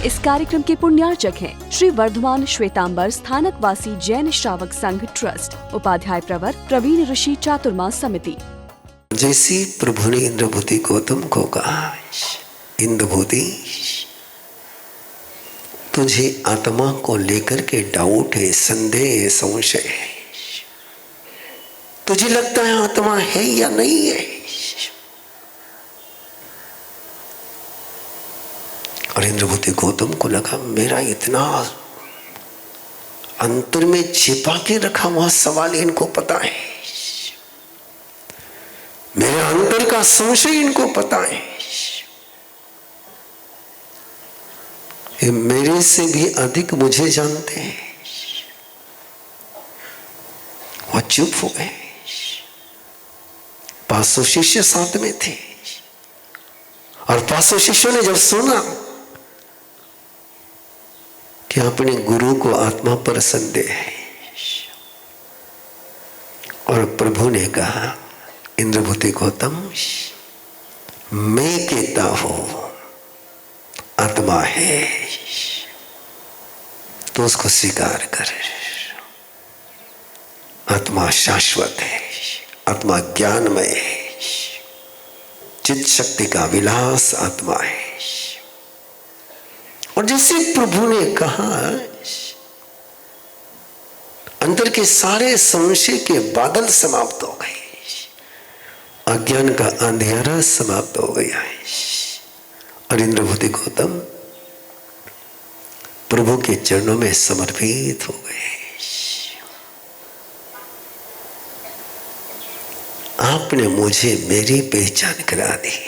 इस कार्यक्रम के पुण्यार्चक हैं श्री वर्धमान श्वेतांबर स्थानकवासी जैन श्रावक संघ ट्रस्ट, उपाध्याय प्रवर प्रवीण ऋषि चातुर्मा समिति। जैसी प्रभु ने इंद्रभूति गौतम को कहा, इंद्रभूति तुझे आत्मा को लेकर के डाउट है, संदेह है, संशय है, तुझे लगता है आत्मा है या नहीं है। और इंद्रभूति गौतम को लगा मेरा इतना अंतर में छिपा के रखा हुआ सवाल इनको पता है, मेरे अंतर का संशय इनको पता है, ये मेरे से भी अधिक मुझे जानते हैं। वह चुप हो गए। 500 शिष्य साथ में थे और 500 शिष्यों ने जब सुना कि अपने गुरु को आत्मा पर संदेह है, और प्रभु ने कहा इंद्रभूति गौतम मैं कहता हूं आत्मा है, तो उसको स्वीकार कर। आत्मा शाश्वत है, आत्मा ज्ञानमय है, चित्त शक्ति का विलास आत्मा है। और जैसे प्रभु ने कहा अंदर के सारे संशय के बादल समाप्त हो गए, अज्ञान का अंधेरा समाप्त हो गया है और इंद्रभूति गौतम प्रभु के चरणों में समर्पित हो गए। आपने मुझे मेरी पहचान करा दी।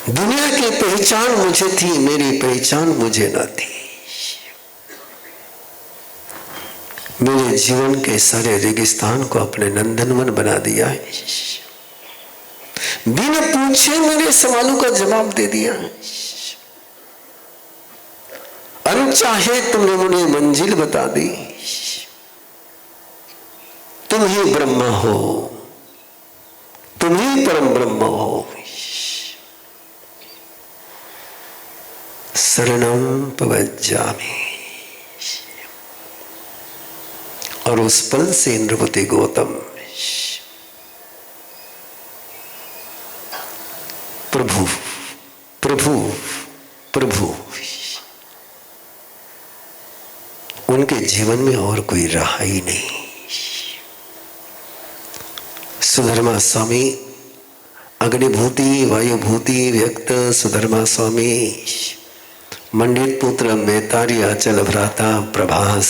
दुनिया की पहचान मुझे थी, मेरी पहचान मुझे न थी। मेरे जीवन के सारे रेगिस्तान को अपने नंदनवन बना दिया है, बिना पूछे मेरे सवालों का जवाब दे दिया। अनचाहे तुमने मुझे मंजिल बता दी, तुम ही ब्रह्मा हो, तुम ही परम ब्रह्म हो। शरणं प्रव्रजामि। और उस पल से इंद्रभूति गौतम प्रभु प्रभु प्रभु, उनके जीवन में और कोई रहा ही नहीं। सुधर्मा स्वामी अग्निभूति वायुभूति व्यक्त, सुधर्मा स्वामी मंडित पुत्र मैतारी अचल भ्राता प्रभास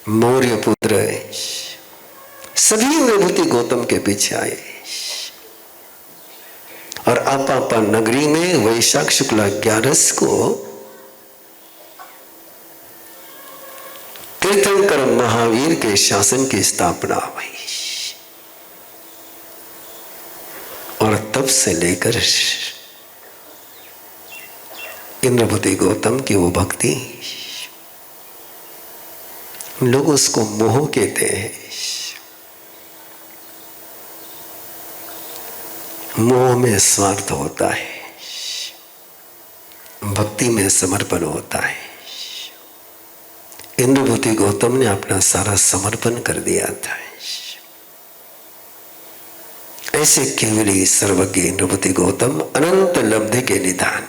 मौर्य पुत्र, सभी इंद्रभूति गौतम के पीछे आए और आपा नगरी में वैशाख शुक्ला 11 को तीर्थंकर महावीर के शासन की स्थापना हुई। और तब से लेकर इंद्रभूति गौतम की वो भक्ति, लोग उसको मोह कहते हैं। मोह में स्वार्थ होता है, भक्ति में समर्पण होता है। इंद्रभूति गौतम ने अपना सारा समर्पण कर दिया था। ऐसे केवली सर्वज्ञ इंद्रभूति गौतम अनंत लब्धि के निधान।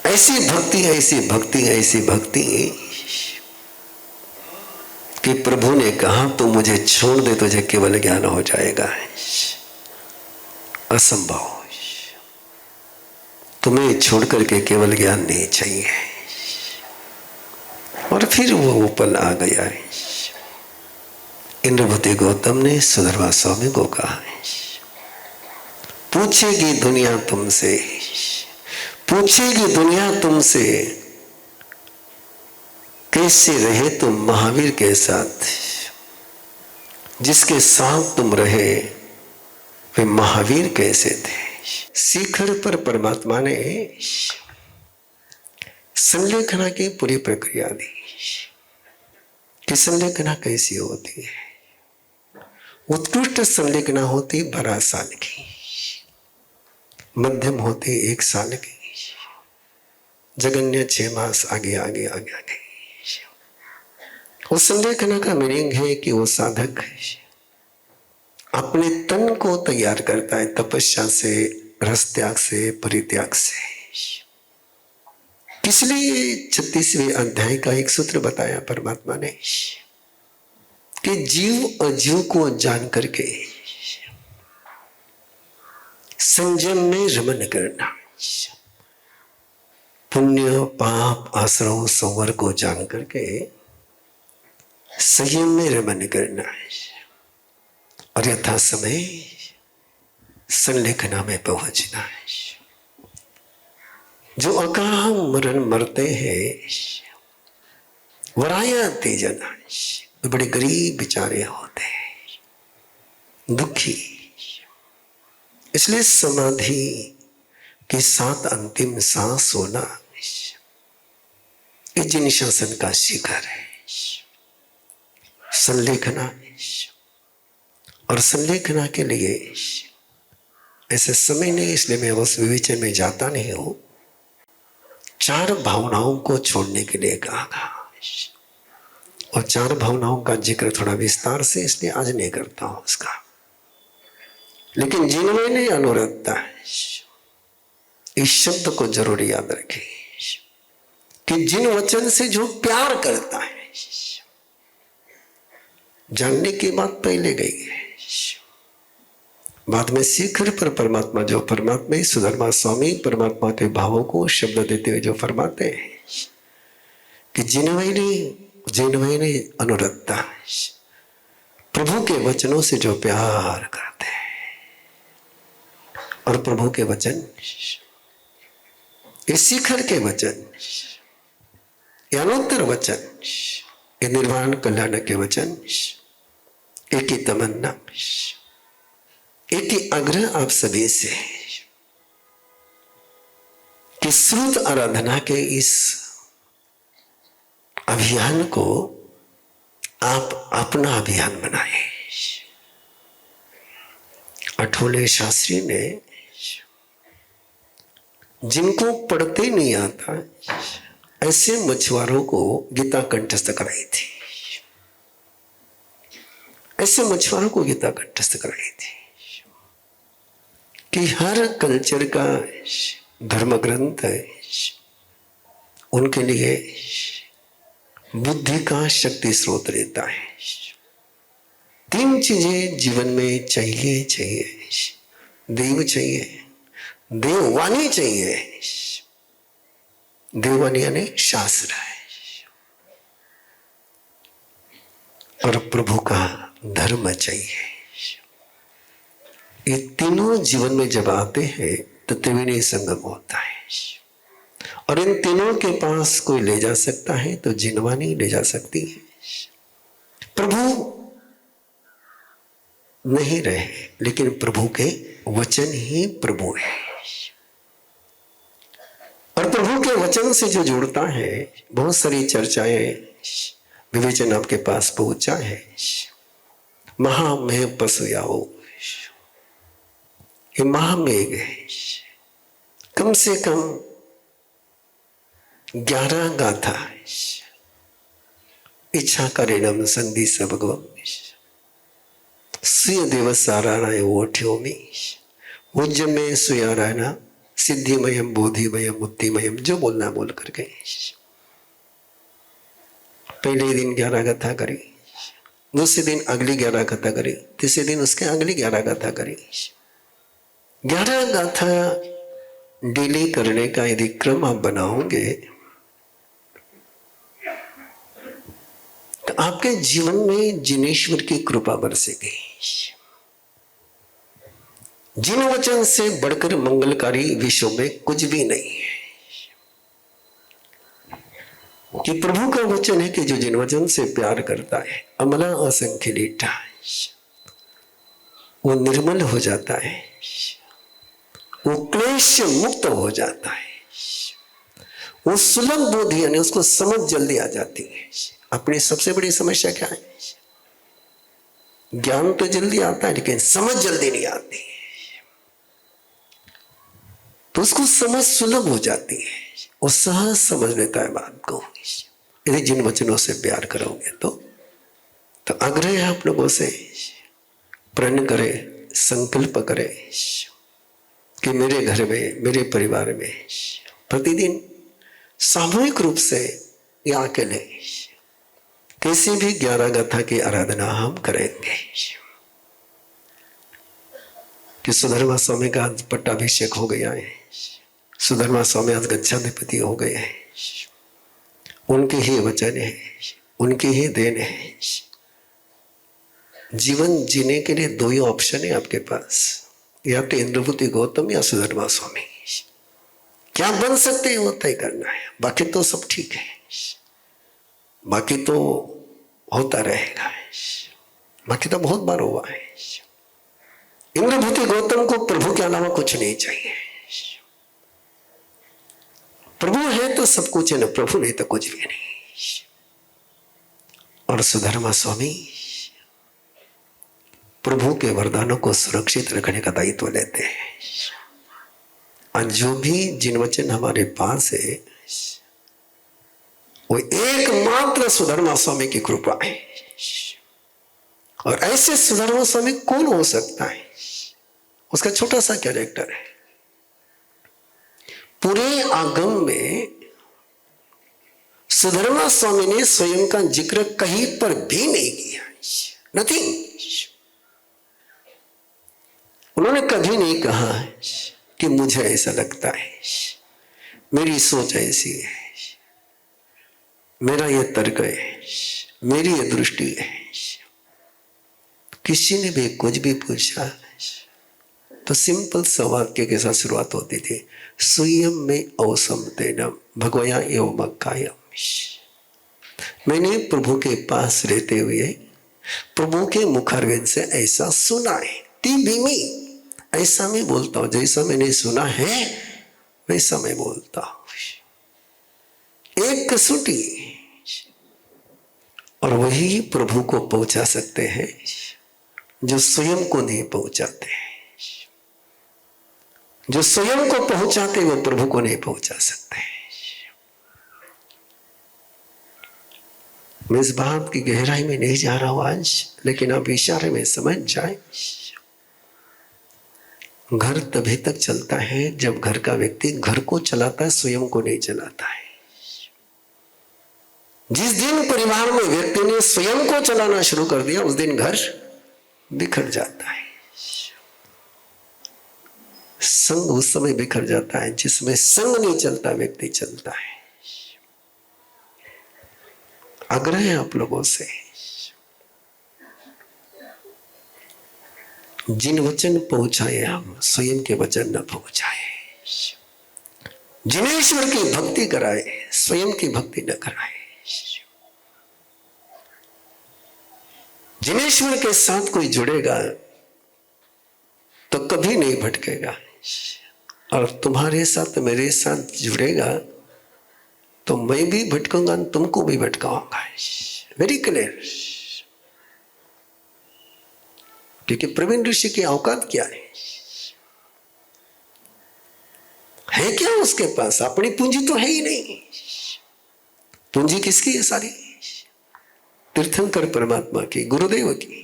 ऐसी भक्ति ऐसी भक्ति ऐसी भक्ति कि प्रभु ने कहा तू मुझे छोड़ दे, तुझे केवल ज्ञान हो जाएगा। असंभव, तुम्हें छोड़ करके केवल ज्ञान नहीं चाहिए। और फिर वो पल आ गया है। इंद्रभूति गौतम ने सुधर्मा स्वामी को कहा, पूछेगी दुनिया तुमसे, पूछेगी दुनिया तुमसे कैसे रहे तुम महावीर के साथ। जिसके साथ तुम रहे वे महावीर कैसे थे। शिखर पर परमात्मा ने संलेखना की पूरी प्रक्रिया दी कि संलेखना कैसी होती है। उत्कृष्ट संलेखना होती 12 साल की, मध्यम होती 1 साल की, जगन्य 6 मास आगे आगे आगे आगे। उस संलेखना का मीनिंग है कि वो साधक अपने तन को तैयार करता है तपस्या से, रस त्याग से, परित्याग से। इसलिए 36वें अध्याय का एक सूत्र बताया परमात्मा ने कि जीव अजीव को जान करके संयम में रमन करना, पुण्य पाप आश्रव संवर को जान करके संयम में रमन करना है और यथा समय संलेखना में पहुंचना है। जो अकाल मरण मरते हैं वराया तेजना, वे बड़े गरीब बेचारे होते हैं, दुखी। इसलिए समाधि के साथ अंतिम सांस होना ये जिन शासन का शिखर है। संलेखना और संलेखना के लिए ऐसे समय नहीं, इसलिए मैं उस विवेचन में जाता नहीं हूं। 4 भावनाओं को छोड़ने के लिए कहा और 4 भावनाओं का जिक्र थोड़ा विस्तार से इसलिए आज नहीं करता हूं उसका। लेकिन जिनमें ने अनुरक्ता इस शब्द को जरूर याद रखें कि जिन वचन से जो प्यार करता है, जानने की बात पहले गई है, बाद में शिखर पर परमात्मा जो परमात्मा ही सुधर्मा स्वामी परमात्मा के भावों को शब्द देते हुए जो फरमाते हैं कि जिनवैनी अनुरक्ता, प्रभु के वचनों से जो प्यार करते हैं। और प्रभु के वचन, ये शिखर के वचन, ये अनंतर वचन, ये निर्वाण कल्याण के वचन, एक ही तमन्ना, एक ही आग्रह आप सभी से कि श्रुत आराधना के इस अभियान को आप अपना अभियान बनाए। अठोले शास्त्री ने जिनको पढ़ते नहीं आता ऐसे मछुआरों को गीता कंठस्थ कराई थी, ऐसे मछुआरों को गीता कंठस्थ कराई थी कि हर कल्चर का धर्म ग्रंथ है उनके लिए बुद्धि का शक्ति स्रोत रहता है। 3 चीजें जीवन में चाहिए, देव चाहिए, देववाणी चाहिए, देववाणी यानी शास्त्र है, और प्रभु का धर्म चाहिए। ये तीनों जीवन में जब आते हैं तो त्रिवेणी संगम होता है, और इन तीनों के पास कोई ले जा सकता है तो जिनवानी ले जा सकती है। प्रभु नहीं रहे लेकिन प्रभु के वचन ही प्रभु है, और प्रभु के वचन से जो जुड़ता है, बहुत सारी चर्चाएं विवेचन आपके पास पहुंचा है। महामेघ पशुयाओ, ये महामेघ है, कम से कम 11 गाथा इच्छा करेणम संधि सबगवम सुय देवसाराय ओठ्योमी उज्जमे सुयारायणा सिद्धिमयम बोधिमयम मुक्तिमयम, जो बोलना बोल करके पहले दिन 11 गाथा करी, दूसरे दिन अगली 11 गाथा करी, तीसरे दिन उसके अगली 11 गाथा करी। 11 गाथा डेली करने का यदि क्रम आप बनाओगे तो आपके जीवन में जिनेश्वर की कृपा बरसेगी। जिन वचन से बढ़कर मंगलकारी विश्व में कुछ भी नहीं है, कि प्रभु का वचन है कि जो जिन वचन से प्यार करता है अमला असंख्य लीठा, वो निर्मल हो जाता है, वो क्लेश मुक्त हो जाता है, वो सुलभ बुद्धि यानी उसको समझ जल्दी आ जाती है। अपनी सबसे बड़ी समस्या क्या है? ज्ञान तो जल्दी आता है लेकिन समझ जल्दी नहीं आती, तो उसको समझ सुलभ हो जाती है, वो सहज समझ लेता है बात को। यदि जिन वचनों से प्यार करोगे तो आग्रह है आप लोगों से, प्रण करे, संकल्प करे कि मेरे घर में, मेरे परिवार में प्रतिदिन सामूहिक रूप से या अकेले किसी भी 11 गाथा की आराधना हम करेंगे कि सुधर्मा स्वामी का आज पट्टाभिषेक हो गया है, सुधर्मा स्वामी आज गच्छाधिपति हो गए हैं, उनके ही वचन है, उनकी ही देन है। जीवन जीने के लिए दो ही ऑप्शन है आपके पास, या तो इंद्रभूति गौतम या सुधर्मा स्वामी। क्या बन सकते हैं वो तय करना है, बाकी तो सब ठीक है, बाकी तो होता रहेगा, बाकी तो बहुत बार हुआ है। इंद्रभूति गौतम को प्रभु के अलावा कुछ नहीं चाहिए, प्रभु है तो सब कुछ है, ना प्रभु नहीं तो कुछ भी नहीं। और सुधर्मा स्वामी प्रभु के वरदानों को सुरक्षित रखने का दायित्व लेते हैं। और जो भी जिन वचन हमारे पास है वो एकमात्र सुधर्मा स्वामी की कृपा है। और ऐसे सुधर्मा स्वामी कौन हो सकता है? उसका छोटा सा कैरेक्टर है, पूरे आगम में सुधर्मा स्वामी ने स्वयं का जिक्र कहीं पर भी नहीं किया, नथिंग। उन्होंने कभी नहीं कहा कि मुझे ऐसा लगता है, मेरी सोच ऐसी है, मेरा ये तर्क है, मेरी ये दृष्टि है। किसी ने भी कुछ भी पूछा तो सिंपल सा वाक्य के साथ शुरुआत होती थी, स्वयं में अवसमतेन भगवया एवं मक्कायम। मैंने प्रभु के पास रहते हुए प्रभु के मुखारविंद से ऐसा सुना है, टीवी में ऐसा मैं बोलता हूं, जैसा मैंने सुना है वैसा मैं बोलता हूं। एक कसौटी, और वही प्रभु को पहुंचा सकते हैं जो स्वयं को नहीं पहुंचाते हैं। जो स्वयं को पहुंचाते वो प्रभु को नहीं पहुंचा सकते। मैं इस बात की गहराई में नहीं जा रहा हूं आज, लेकिन आप इशारे में समझ जाए। घर तभी तक चलता है जब घर का व्यक्ति घर को चलाता है, स्वयं को नहीं चलाता है। जिस दिन परिवार में व्यक्ति ने स्वयं को चलाना शुरू कर दिया उस दिन घर बिखर जाता है। संग उस समय बिखर जाता है जिसमें संग नहीं चलता, व्यक्ति चलता है। आग्रह है आप लोगों से, जिन वचन पहुंचाए हम स्वयं के वचन न पहुंचाए, जिन्हें ईश्वर की भक्ति कराए स्वयं की भक्ति न कराए, जिन्हें ईश्वर के साथ कोई जुड़ेगा तो कभी नहीं भटकेगा, और तुम्हारे साथ मेरे साथ जुड़ेगा तो मैं भी भटकूंगा, तुमको भी भटकाऊंगा। Very clear. क्योंकि प्रवीण ऋषि की औकात क्या है क्या उसके पास? अपनी पूंजी तो है ही नहीं। पूंजी किसकी है? सारी तीर्थंकर परमात्मा की, गुरुदेव की।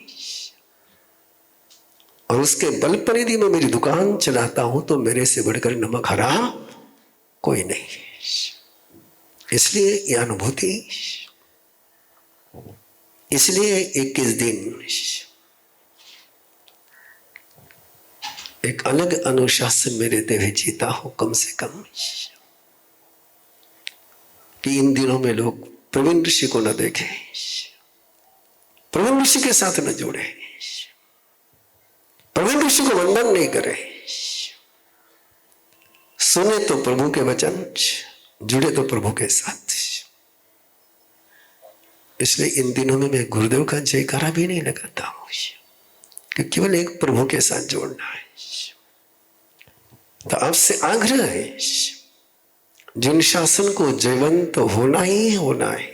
और उसके बल पर यदि मैं मेरी दुकान चलाता हूं तो मेरे से बढ़कर नमक हराम कोई नहीं। इसलिए यह अनुभूति, इसलिए 21 दिन एक अलग अनुशासन में रहते हुए जीता हो कम से कम, कि इन दिनों में लोग प्रवीण ऋषि को न देखें, प्रवीण ऋषि के साथ न जुड़े, प्रवीण ऋषि को वंदन नहीं करे, सुने तो प्रभु के वचन, जुड़े तो प्रभु के साथ। इसलिए इन दिनों में मैं गुरुदेव का जयकारा भी नहीं लगाता हूं, कि केवल एक प्रभु के साथ जोड़ना है। तो आपसे आग्रह है, जिन शासन को जयवंत होना ही होना है,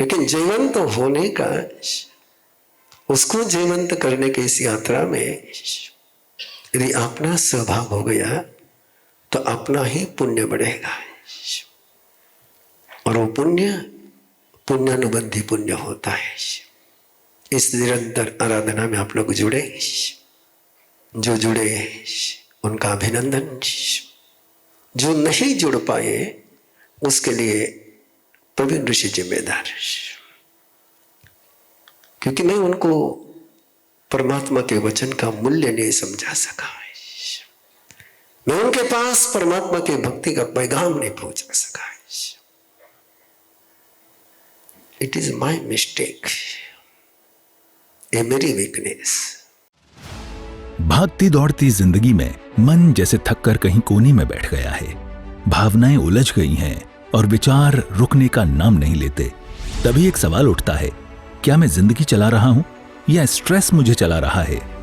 लेकिन जयवंत होने का उसको जीवंत करने की इस यात्रा में यदि अपना स्वभाव हो गया तो अपना ही पुण्य बढ़ेगा, और वो पुण्य पुण्यानुबंधी पुण्य होता है। इस निरंतर आराधना में आप लोग जुड़े, जो जुड़े उनका अभिनंदन, जो नहीं जुड़ पाए उसके लिए प्रवीण ऋषि जिम्मेदार, क्योंकि मैं उनको परमात्मा के वचन का मूल्य नहीं समझा सका, मैं उनके पास परमात्मा के भक्ति का पैगाम नहीं पहुंचा सका। इट इज माई मिस्टेक, ये मेरी वीकनेस। भागती दौड़ती जिंदगी में मन जैसे थककर कहीं कोने में बैठ गया है, भावनाएं उलझ गई हैं और विचार रुकने का नाम नहीं लेते। तभी एक सवाल उठता है, क्या मैं जिंदगी चला रहा हूं या स्ट्रेस मुझे चला रहा है?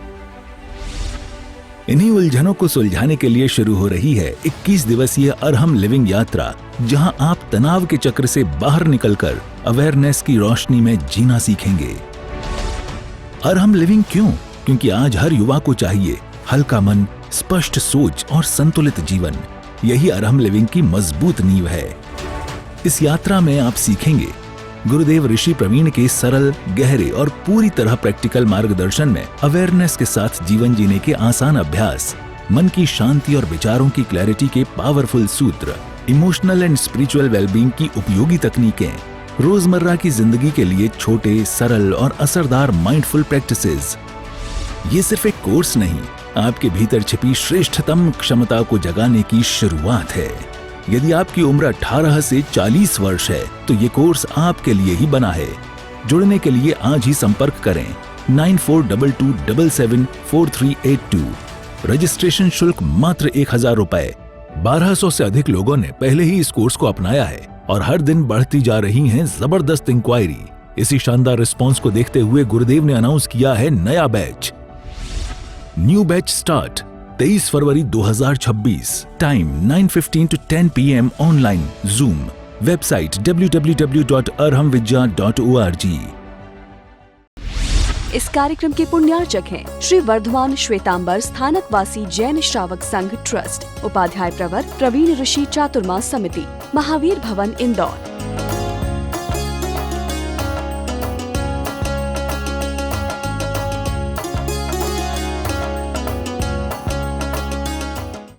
इन्हीं उलझनों को सुलझाने के लिए शुरू हो रही है 21 दिवसीय अरहम लिविंग यात्रा, जहां आप तनाव के चक्र से बाहर निकलकर अवेयरनेस की रोशनी में जीना सीखेंगे। अरहम लिविंग क्यों? क्योंकि आज हर युवा को चाहिए हल्का मन, स्पष्ट सोच और संतुलित जीवन। यही अरहम लिविंग की मजबूत नींव है। इस यात्रा में आप सीखेंगे गुरुदेव ऋषि प्रवीण के सरल, गहरे और पूरी तरह प्रैक्टिकल मार्गदर्शन में अवेयरनेस के साथ जीवन जीने के आसान अभ्यास, मन की शांति और विचारों की क्लैरिटी के पावरफुल सूत्र, इमोशनल एंड स्पिरिचुअल वेलबींग की उपयोगी तकनीकें, रोजमर्रा की जिंदगी के लिए छोटे, सरल और असरदार माइंडफुल प्रैक्टिसेस। ये सिर्फ एक कोर्स नहीं, आपके भीतर छिपी श्रेष्ठतम क्षमता को जगाने की शुरुआत है। यदि आपकी उम्र 18 से 40 वर्ष है तो ये कोर्स आपके लिए ही बना है। जुड़ने के लिए आज ही संपर्क करें 9422774382। रजिस्ट्रेशन शुल्क मात्र 1000 रुपए। 1200 से अधिक लोगों ने पहले ही इस कोर्स को अपनाया है और हर दिन बढ़ती जा रही हैं जबरदस्त इंक्वायरी। इसी शानदार रिस्पांस को देखते हुए गुरुदेव ने अनाउंस किया है नया batch. New batch start 23 February 2026। Time 9:15 to 10 PM online zoom. Website www.arhamvidya.org। इस कार्यक्रम के पुण्यार्चक हैं श्री वर्धमान श्वेतांबर स्थानकवासी जैन श्रावक संघ ट्रस्ट, उपाध्याय प्रवर प्रवीण ऋषि चातुर्मास समिति, महावीर भवन इंदौर।